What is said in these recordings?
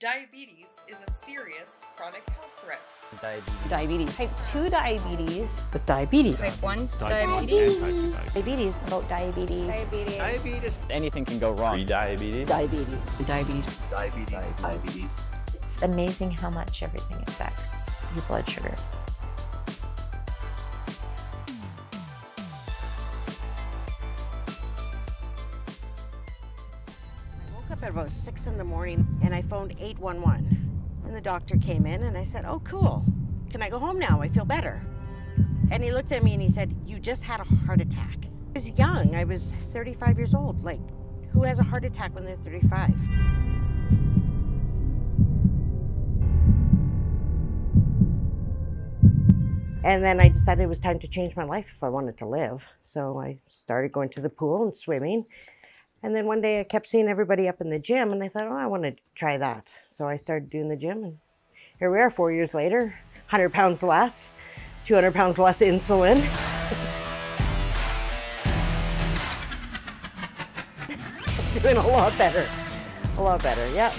Diabetes is a serious chronic health threat. Diabetes. Type 2 diabetes. With diabetes. Type 1 diabetes. Diabetes. About diabetes. Diabetes. Anything can go wrong. Pre-diabetes. Diabetes. Diabetes. Diabetes. It's amazing how much everything affects your blood sugar. I woke up at about 6 in the morning and I phoned 811. And the doctor came in and I said, "Oh, cool. Can I go home now? I feel better." And he looked at me and he said, "You just had a heart attack." I was young. I was 35 years old. Like, who has a heart attack when they're 35? And then I decided it was time to change my life if I wanted to live. So I started going to the pool and swimming. And then one day I kept seeing everybody up in the gym and I thought, oh, I want to try that. So I started doing the gym and here we are 4 years later, 100 pounds less, 200 pounds less insulin. Doing a lot better, yeah.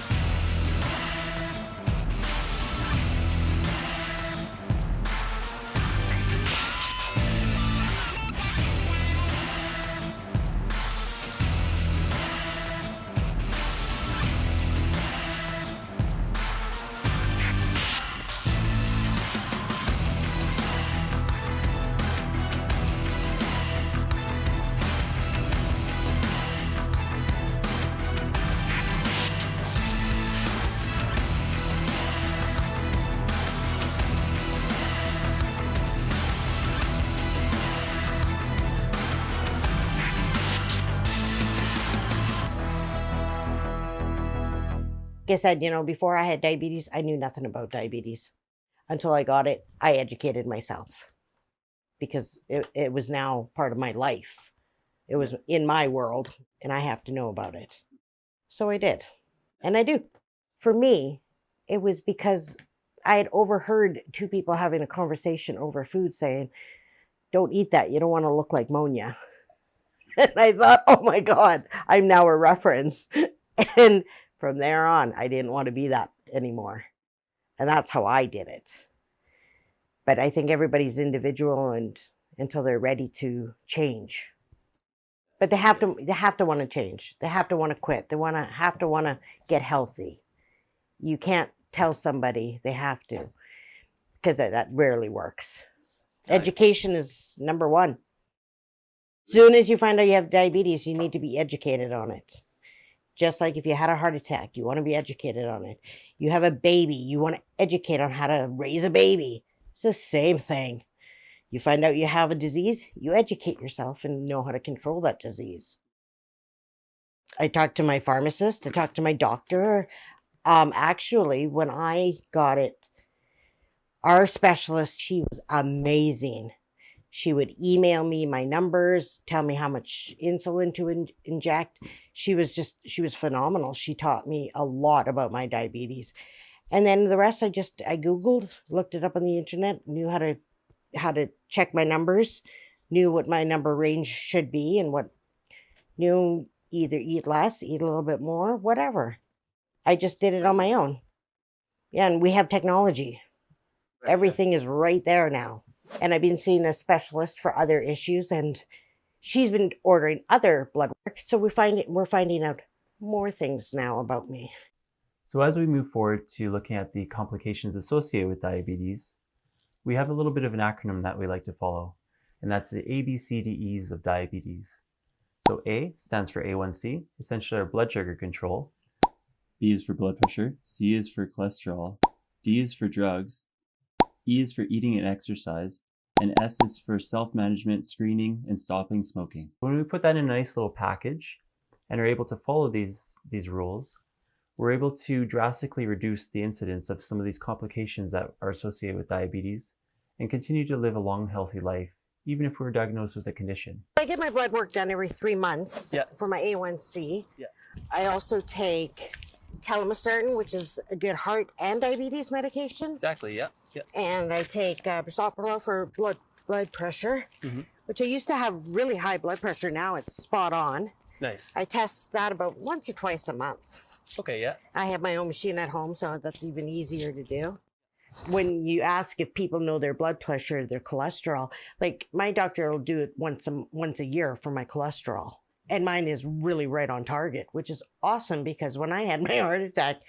Like I said, before I had diabetes, I knew nothing about diabetes. Until I got it, I educated myself because it was now part of my life. It was in my world and I have to know about it. So I did, and I do. For me, it was because I had overheard two people having a conversation over food saying, "Don't eat that, you don't want to look like Monia." And I thought, oh my God, I'm now a reference. And from there on, I didn't want to be that anymore. And that's how I did it. But I think everybody's individual and until they're ready to change. But they have to want to change. They have to want to quit. They have to want to get healthy. You can't tell somebody they have to, because that rarely works. Education is number one. Soon as you find out you have diabetes, you need to be educated on it. Just like if you had a heart attack, you want to be educated on it. You have a baby, you want to educate on how to raise a baby. It's the same thing. You find out you have a disease, you educate yourself and know how to control that disease. I talked to my pharmacist, I talked to my doctor. Actually, when I got it, our specialist, she was amazing. She would email me my numbers, tell me how much insulin to inject. She was phenomenal. She taught me a lot about my diabetes. And then the rest I Googled, looked it up on the internet, knew how to check my numbers, knew what my number range should be and knew either eat less, eat a little bit more, whatever. I just did it on my own. Yeah, and we have technology. Everything is right there now. And I've been seeing a specialist for other issues, and she's been ordering other blood work. So we're finding out more things now about me. So as we move forward to looking at the complications associated with diabetes, we have a little bit of an acronym that we like to follow, and that's the ABCDEs of diabetes. So A stands for A1C, essentially our blood sugar control. B is for blood pressure, C is for cholesterol, D is for drugs, E is for eating and exercise, and S is for self-management, screening, and stopping smoking. When we put that in a nice little package and are able to follow these rules, we're able to drastically reduce the incidence of some of these complications that are associated with diabetes and continue to live a long, healthy life, even if we're diagnosed with a condition. I get my blood work done every 3 months for my A1C. Yeah. I also take TELUS, which is a good heart and diabetes medication. Exactly, yeah. And I take Bisoprolol for blood pressure, which I used to have really high blood pressure. Now it's spot on. Nice. I test that about once or twice a month. Okay, yeah. I have my own machine at home, so that's even easier to do. When you ask if people know their blood pressure, their cholesterol, like my doctor will do it once a year for my cholesterol. And mine is really right on target, which is awesome because when I had my heart attack,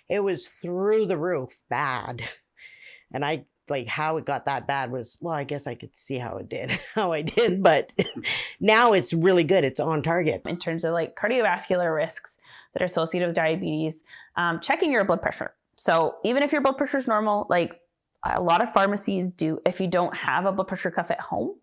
it was through the roof bad. And I like how it got that bad was, well, I guess I could see how I did, but now it's really good. It's on target. In terms of like cardiovascular risks that are associated with diabetes, checking your blood pressure. So even if your blood pressure is normal, like a lot of pharmacies do, if you don't have a blood pressure cuff at home,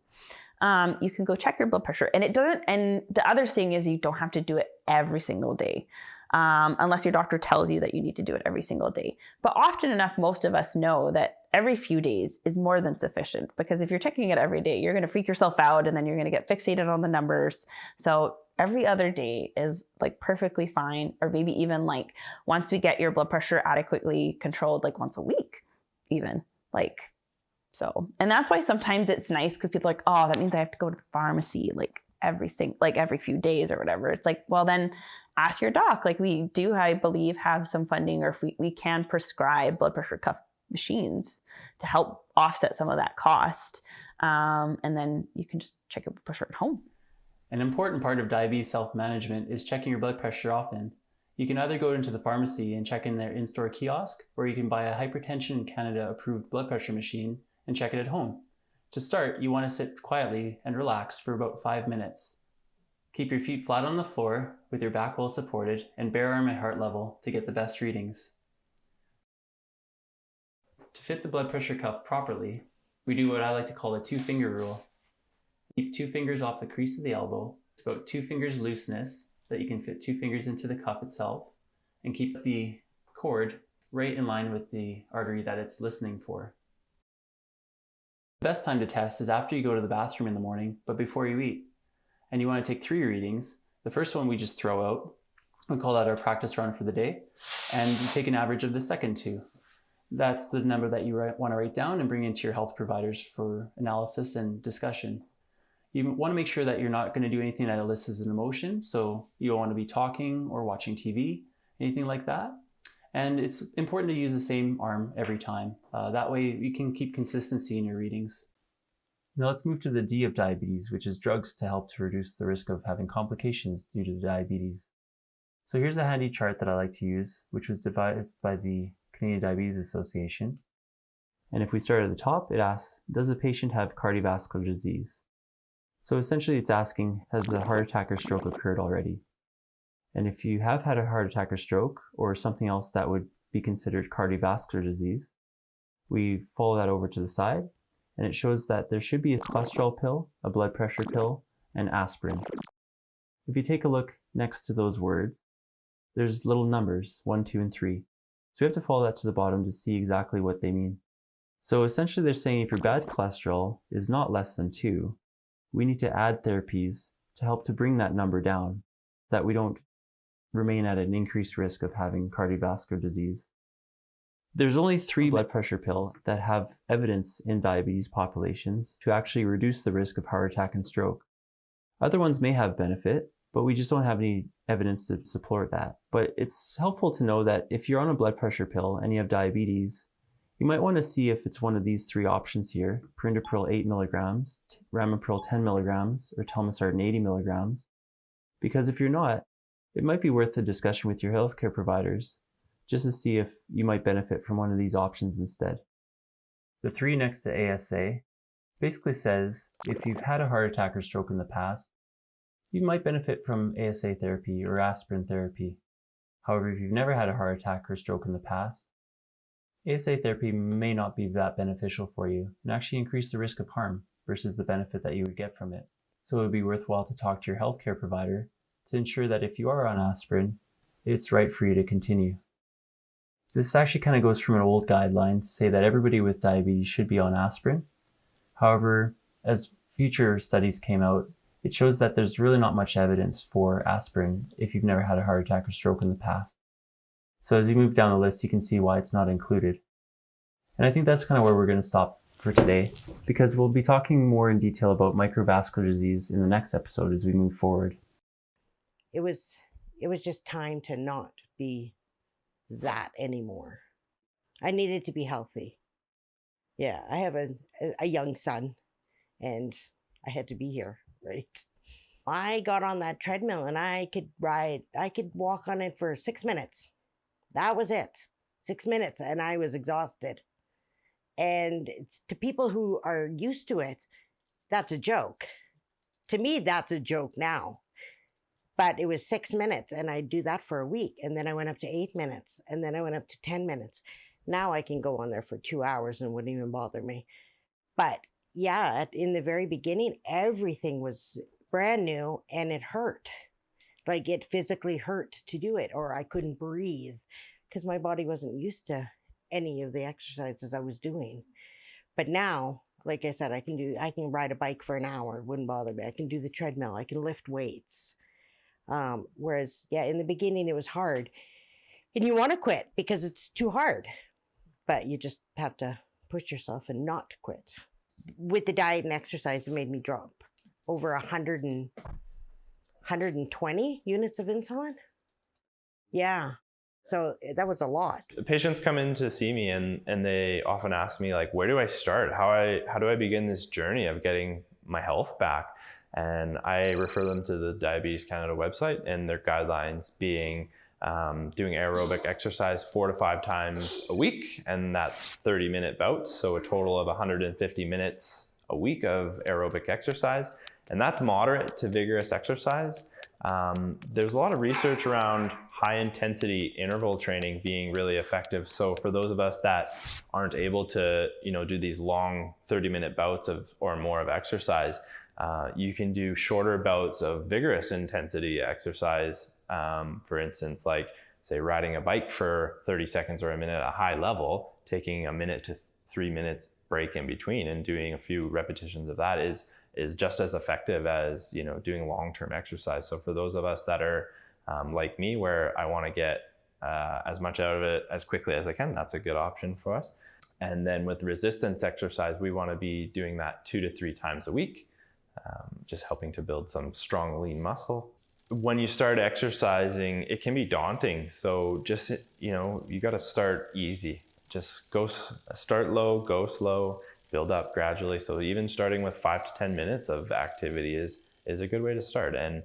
you can go check your blood pressure. And it doesn't, and the other thing is you don't have to do it every single day. Unless your doctor tells you that you need to do it every single day. But often enough, most of us know that every few days is more than sufficient, because if you're checking it every day, you're going to freak yourself out and then you're going to get fixated on the numbers. So every other day is like perfectly fine, or maybe even like once we get your blood pressure adequately controlled, like once a week even, like, so. And that's why sometimes it's nice because people are like, oh, that means I have to go to the pharmacy like every few days or whatever. It's like, well, then ask your doc. Like we do, I believe, have some funding, or if we can prescribe blood pressure cuff machines to help offset some of that cost. And then you can just check your blood pressure at home. An important part of diabetes self-management is checking your blood pressure often. You can either go into the pharmacy and check in their in-store kiosk, or you can buy a Hypertension Canada approved blood pressure machine and check it at home. To start, you want to sit quietly and relax for about 5 minutes. Keep your feet flat on the floor with your back well supported and bare arm at heart level to get the best readings. To fit the blood pressure cuff properly, we do what I like to call a 2-finger rule. Keep 2 fingers off the crease of the elbow. It's about 2 fingers looseness that you can fit 2 fingers into the cuff itself, and keep the cord right in line with the artery that it's listening for. The best time to test is after you go to the bathroom in the morning, but before you eat. And you want to take 3 readings. The first one we just throw out. We call that our practice run for the day. And you take an average of the second 2. That's the number that you want to write down and bring into your health providers for analysis and discussion. You want to make sure that you're not going to do anything that elicits an emotion. So you don't want to be talking or watching TV, anything like that. And it's important to use the same arm every time. That way you can keep consistency in your readings. Now let's move to the D of diabetes, which is drugs to help to reduce the risk of having complications due to diabetes. So here's a handy chart that I like to use, which was devised by the Canadian Diabetes Association. And if we start at the top, it asks, does the patient have cardiovascular disease? So essentially it's asking, has a heart attack or stroke occurred already? And if you have had a heart attack or stroke, or something else that would be considered cardiovascular disease, we follow that over to the side, and it shows that there should be a cholesterol pill, a blood pressure pill, and aspirin. If you take a look next to those words, there's little numbers, 1, 2, and 3. So we have to follow that to the bottom to see exactly what they mean. So essentially they're saying if your bad cholesterol is not less than 2, we need to add therapies to help to bring that number down, that we don't remain at an increased risk of having cardiovascular disease. There's only 3 blood pressure pills that have evidence in diabetes populations to actually reduce the risk of heart attack and stroke. Other ones may have benefit, but we just don't have any evidence to support that. But it's helpful to know that if you're on a blood pressure pill and you have diabetes, you might want to see if it's one of these 3 options here, perindopril 8 milligrams, ramipril 10 milligrams, or telmisartan 80 milligrams. Because if you're not, it might be worth a discussion with your healthcare providers just to see if you might benefit from one of these options instead. The 3 next to ASA basically says if you've had a heart attack or stroke in the past, you might benefit from ASA therapy or aspirin therapy. However, if you've never had a heart attack or stroke in the past, ASA therapy may not be that beneficial for you and actually increase the risk of harm versus the benefit that you would get from it. So it would be worthwhile to talk to your healthcare provider to ensure that if you are on aspirin, it's right for you to continue. This actually kind of goes from an old guideline to say that everybody with diabetes should be on aspirin. However, as future studies came out, it shows that there's really not much evidence for aspirin if you've never had a heart attack or stroke in the past. So as you move down the list, you can see why it's not included. And I think that's kind of where we're going to stop for today, because we'll be talking more in detail about microvascular disease in the next episode as we move forward. it was just time to not be that anymore. I needed to be healthy. Yeah, I have a young son, and I had to be here, right? I got on that treadmill and I could walk on it for 6 minutes. That was it. 6 minutes, and I was exhausted. And it's, to people who are used to it, that's a joke. To me, that's a joke now. But it was 6 minutes, and I do that for a week. And then I went up to 8 minutes, and then I went up to 10 minutes. Now I can go on there for 2 hours and it wouldn't even bother me. But yeah, in the very beginning, everything was brand new and it hurt. Like, it physically hurt to do it, or I couldn't breathe because my body wasn't used to any of the exercises I was doing. But now, like I said, I can ride a bike for an hour. It wouldn't bother me. I can do the treadmill. I can lift weights. Whereas, yeah, in the beginning it was hard. And you want to quit because it's too hard. But you just have to push yourself and not quit. With the diet and exercise, it made me drop over 120 units of insulin. Yeah. So that was a lot. Patients come in to see me and they often ask me, like, where do I start? How do I begin this journey of getting my health back? And I refer them to the Diabetes Canada website and their guidelines being doing aerobic exercise 4 to 5 times a week, and that's 30-minute bouts, so a total of 150 minutes a week of aerobic exercise, and that's moderate to vigorous exercise. There's a lot of research around high-intensity interval training being really effective. So for those of us that aren't able to, do these long 30-minute bouts or more of exercise, you can do shorter bouts of vigorous intensity exercise. For instance, like, say, riding a bike for 30 seconds or a minute at a high level, taking a minute to 3 minutes break in between and doing a few repetitions of that is just as effective as, doing long-term exercise. So for those of us that are like me, where I want to get as much out of it as quickly as I can, that's a good option for us. And then with resistance exercise, we want to be doing that 2 to 3 times a week, just helping to build some strong, lean muscle. When you start exercising, it can be daunting. So just, you got to start easy. Just start low, go slow, build up gradually. So even starting with 5 to 10 minutes of activity is a good way to start. And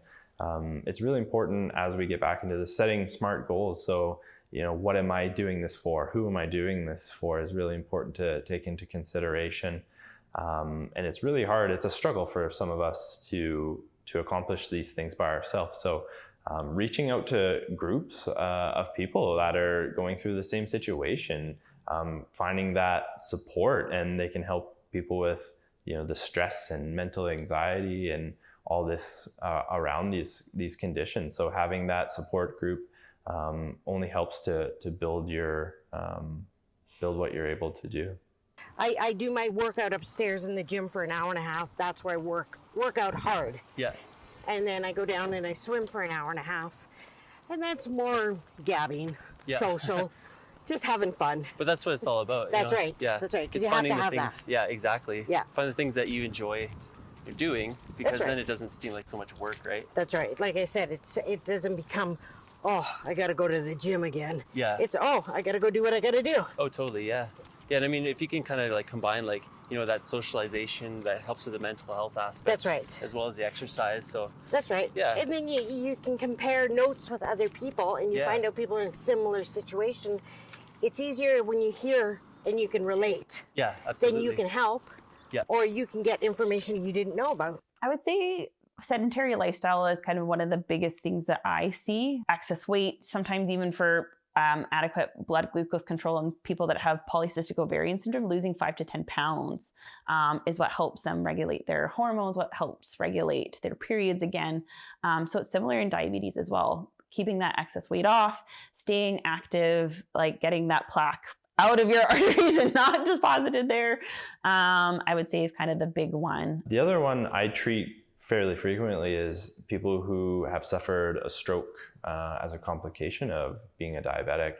it's really important as we get back into the setting smart goals. So, what am I doing this for? Who am I doing this for is really important to take into consideration. And it's really hard. It's a struggle for some of us to accomplish these things by ourselves. So reaching out to groups of people that are going through the same situation, finding that support, and they can help people with, the stress and mental anxiety and all this around these conditions. So having that support group only helps to build build what you're able to do. I do my workout upstairs in the gym for an hour and a half. That's where I work out hard. Yeah. And then I go down and I swim for an hour and a half. And that's more gabbing, social, just having fun. But that's what it's all about. That's right. Yeah. That's right. Because you have to have that. Yeah, exactly. Yeah. Find the things that you enjoy doing, because right. then it doesn't seem like so much work, right? That's right. Like I said, it doesn't become, oh, I got to go to the gym again. Yeah. It's, oh, I got to go do what I got to do. Oh, totally. Yeah. Yeah. And I mean, if you can kind of like combine that socialization that helps with the mental health aspect. That's right. As well as the exercise. So. That's right. Yeah. And then you can compare notes with other people, and you find out people in a similar situation. It's easier when you hear and you can relate. Yeah, absolutely. Then you can help. Yeah. Or you can get information you didn't know about. I would say sedentary lifestyle is kind of one of the biggest things that I see. Excess weight, sometimes even for adequate blood glucose control, and people that have polycystic ovarian syndrome, losing 5 to 10 pounds is what helps them regulate their hormones, what helps regulate their periods again. So it's similar in diabetes as well. Keeping that excess weight off, staying active, like getting that plaque out of your arteries and not deposited there, I would say is kind of the big one. The other one I treat fairly frequently is people who have suffered a stroke as a complication of being a diabetic.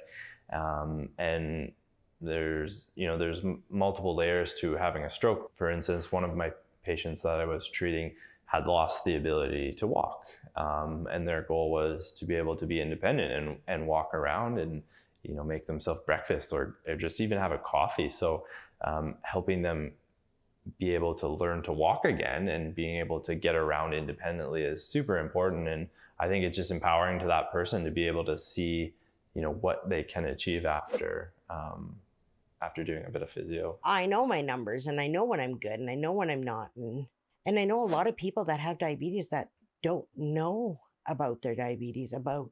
And there's multiple layers to having a stroke. For instance, one of my patients that I was treating had lost the ability to walk. And their goal was to be able to be independent and walk around and, make themselves breakfast or just even have a coffee. So helping them be able to learn to walk again and being able to get around independently is super important. And I think it's just empowering to that person to be able to see, what they can achieve after doing a bit of physio. I know my numbers, and I know when I'm good, and I know when I'm not. And I know a lot of people that have diabetes that don't know about their diabetes, about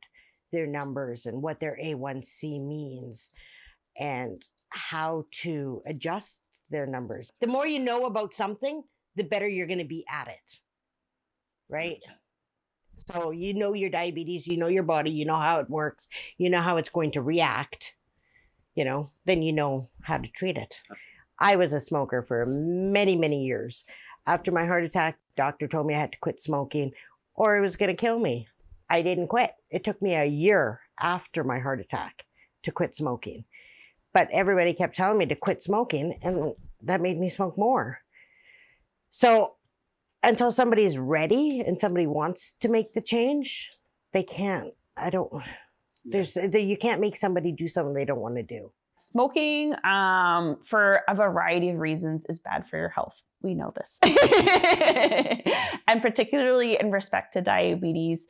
their numbers and what their A1C means and how to adjust their numbers. The more you know about something, the better you're going to be at it, right? So you know your diabetes, you know your body, you know how it works, you know how it's going to react, then you know how to treat it. I was a smoker for many, many years. After my heart attack, doctor told me I had to quit smoking or it was going to kill me. I didn't quit. It took me a year after my heart attack to quit smoking. But everybody kept telling me to quit smoking, and that made me smoke more. So until somebody's ready and somebody wants to make the change, they can't. You can't make somebody do something they don't want to do. Smoking, for a variety of reasons, is bad for your health. We know this. And particularly in respect to diabetes,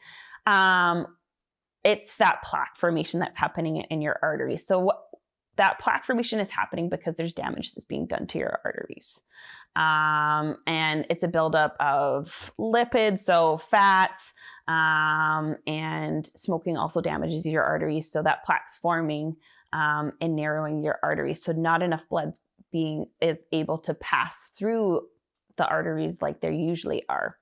it's that plaque formation that's happening in your arteries. So that plaque formation is happening because there's damage that's being done to your arteries. And it's a buildup of lipids, so fats, and smoking also damages your arteries. So that plaque's forming and narrowing your arteries. So not enough blood is able to pass through the arteries like there usually are.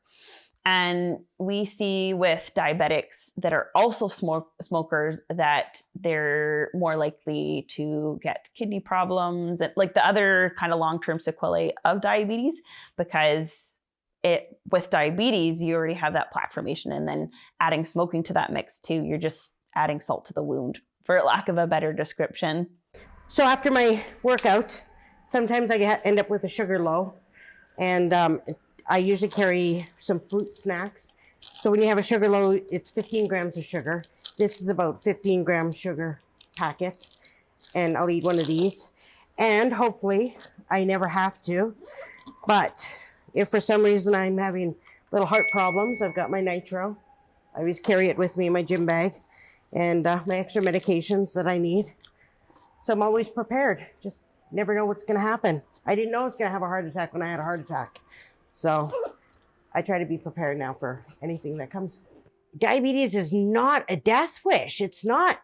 And we see with diabetics that are also smokers that they're more likely to get kidney problems and like the other kind of long-term sequelae of diabetes, because with diabetes, you already have that plaque formation, and then adding smoking to that mix too, you're just adding salt to the wound, for lack of a better description. So after my workout, sometimes I end up with a sugar low, and I usually carry some fruit snacks. So when you have a sugar low, it's 15 grams of sugar. This is about 15 gram sugar packet, and I'll eat one of these. And hopefully I never have to, but if for some reason I'm having little heart problems, I've got my nitro. I always carry it with me in my gym bag, and my extra medications that I need. So I'm always prepared. Just never know what's gonna happen. I didn't know I was gonna have a heart attack when I had a heart attack. So I try to be prepared now for anything that comes. Diabetes is not a death wish. It's not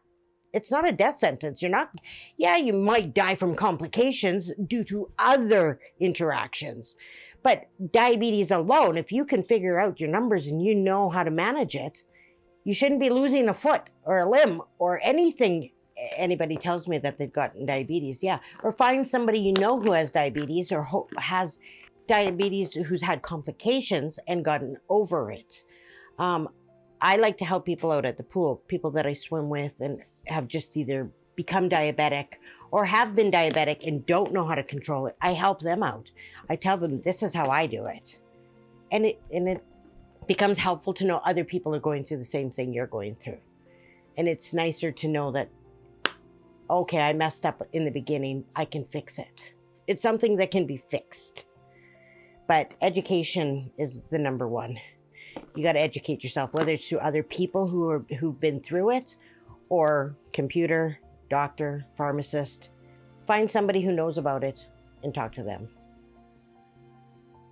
a death sentence. You might die from complications due to other interactions. But diabetes alone, if you can figure out your numbers and you know how to manage it, you shouldn't be losing a foot or a limb or anything. Anybody tells me that they've gotten diabetes, or find somebody you know who has diabetes or has diabetes who's had complications and gotten over it. I like to help people out at the pool, people that I swim with and have just either become diabetic or have been diabetic and don't know how to control it. I help them out. I tell them, this is how I do it. And it becomes helpful to know other people are going through the same thing you're going through. And it's nicer to know that, okay, I messed up in the beginning, I can fix it. It's something that can be fixed. But education is the number one. You got to educate yourself, whether it's through other people who've been through it, or computer, doctor, pharmacist. Find somebody who knows about it and talk to them.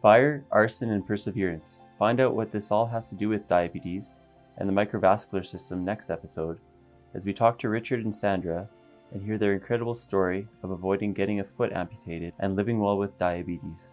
Fire, arson, and perseverance. Find out what this all has to do with diabetes and the microvascular system next episode, as we talk to Richard and Sandra and hear their incredible story of avoiding getting a foot amputated and living well with diabetes.